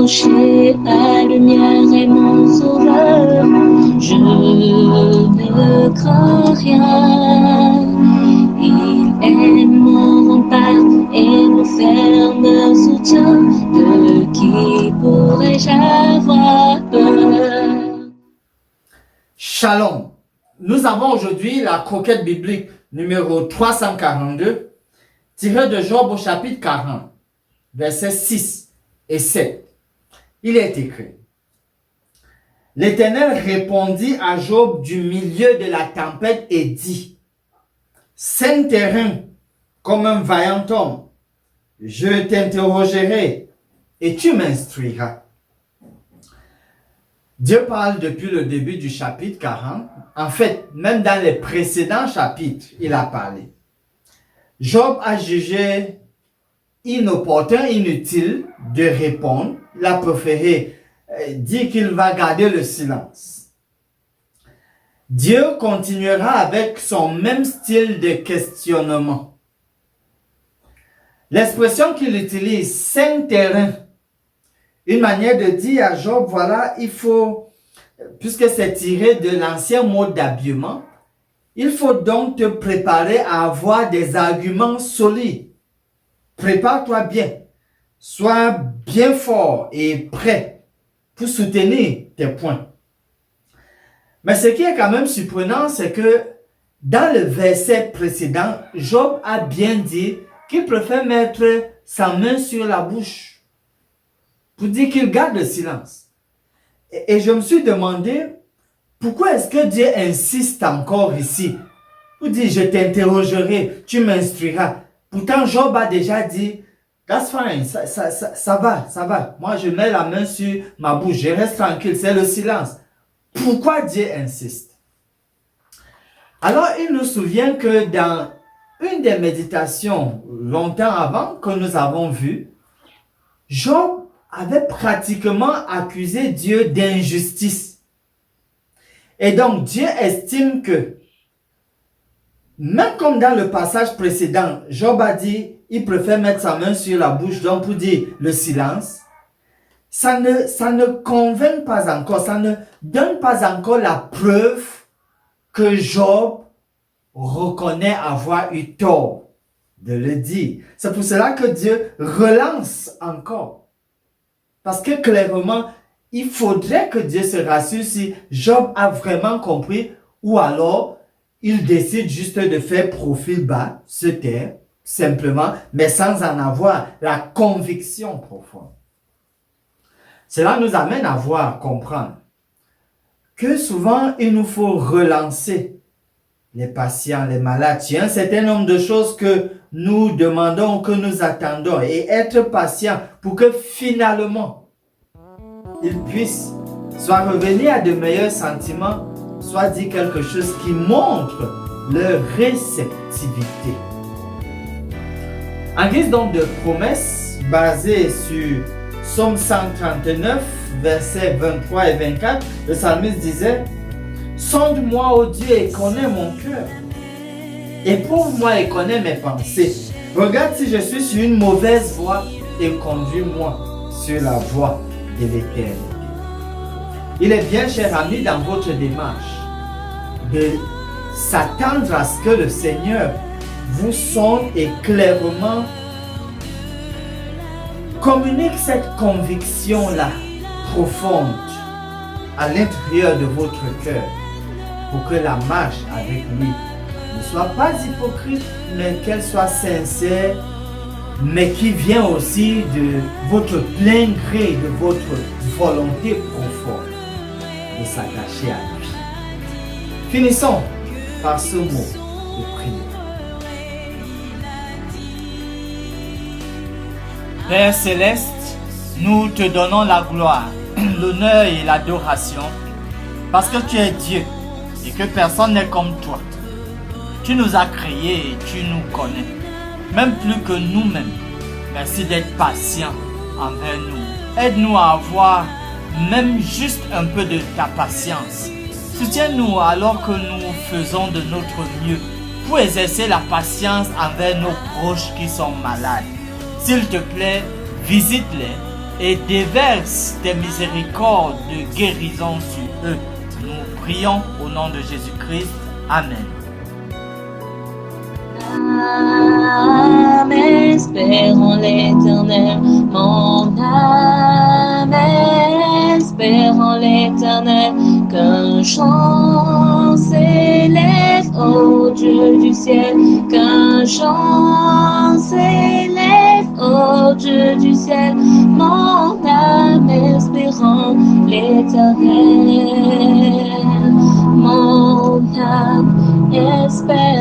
approcher, la lumière est mon sauveur. Je ne crains rien. Il est mon rempart et mon ferme soutien. De qui pourrais-je avoir peur? Shalom. Nous avons aujourd'hui la croquette biblique numéro 342, tirée de Job au chapitre 40, versets 6 et 7. Il est écrit: L'Éternel répondit à Job du milieu de la tempête et dit: Saint terrain, comme un vaillant homme, je t'interrogerai et tu m'instruiras. Dieu parle depuis le début du chapitre 40. En fait, même dans les précédents chapitres, il a parlé. Job a jugé inopportun, inutile de répondre. Il a préféré dire qu'il va garder le silence. Dieu continuera avec son même style de questionnement. L'expression qu'il utilise, saint terrain, une manière de dire à Job, voilà, il faut, puisque c'est tiré de l'ancien mode d'habillement, il faut donc te préparer à avoir des arguments solides. Prépare-toi bien. Sois bien fort et prêt pour soutenir tes points. Mais ce qui est quand même surprenant, c'est que dans le verset précédent, Job a bien dit qu'il préfère mettre sa main sur la bouche pour dire qu'il garde le silence. Et je me suis demandé, pourquoi est-ce que Dieu insiste encore ici pour dire, je t'interrogerai, tu m'instruiras. Pourtant, Job a déjà dit, that's fine, ça va. Moi, je mets la main sur ma bouche, je reste tranquille, c'est le silence. Pourquoi Dieu insiste? Alors, il nous souvient que dans une des méditations longtemps avant que nous avons vues, Job avait pratiquement accusé Dieu d'injustice. Et donc, Dieu estime que, même comme dans le passage précédent, Job a dit, il préfère mettre sa main sur la bouche, donc pour dire le silence, ça ne convainc pas encore, ça ne donne pas encore la preuve que Job reconnaît avoir eu tort de le dire. C'est pour cela que Dieu relance encore. Parce que clairement, il faudrait que Dieu se rassure si Job a vraiment compris ou alors il décide juste de faire profil bas, se taire, simplement, mais sans en avoir la conviction profonde. Cela nous amène à comprendre que souvent il nous faut relancer les patients, les malades, il y a un certain nombre de choses que nous demandons, que nous attendons et être patient pour que finalement ils puissent soit revenir à de meilleurs sentiments, soit dire quelque chose qui montre leur réceptivité. En guise donc de promesse basée sur Psaume 139, versets 23 et 24, le psalmiste disait: sonde-moi, ô Dieu, et connais mon cœur. Éprouve-moi et connais mes pensées. Regarde si je suis sur une mauvaise voie et conduis-moi sur la voie de l'éternité. Il est bien, cher ami, dans votre démarche, de s'attendre à ce que le Seigneur vous sonde et clairement communique cette conviction-là profonde à l'intérieur de votre cœur pour que la marche avec lui ne soit pas hypocrite, mais qu'elle soit sincère, mais qui vient aussi de votre plein gré, de votre volonté profonde de s'attacher à lui. Finissons par ce mot de prière. Père Céleste, nous te donnons la gloire, l'honneur et l'adoration parce que tu es Dieu et que personne n'est comme toi. Tu nous as créés et tu nous connais, même plus que nous-mêmes. Merci d'être patient envers nous. Aide-nous à avoir même juste un peu de ta patience. Soutiens-nous alors que nous faisons de notre mieux pour exercer la patience envers nos proches qui sont malades. S'il te plaît, visite-les et déverse tes miséricordes de guérison sur eux. Nous prions au nom de Jésus-Christ. Amen. Âme espère en l'Éternel, mon âme espère en l'Éternel, qu'un chant s'élève au Dieu du ciel, qu'un chant s'élève au Dieu du ciel, mon âme espère en l'Éternel, mon âme espère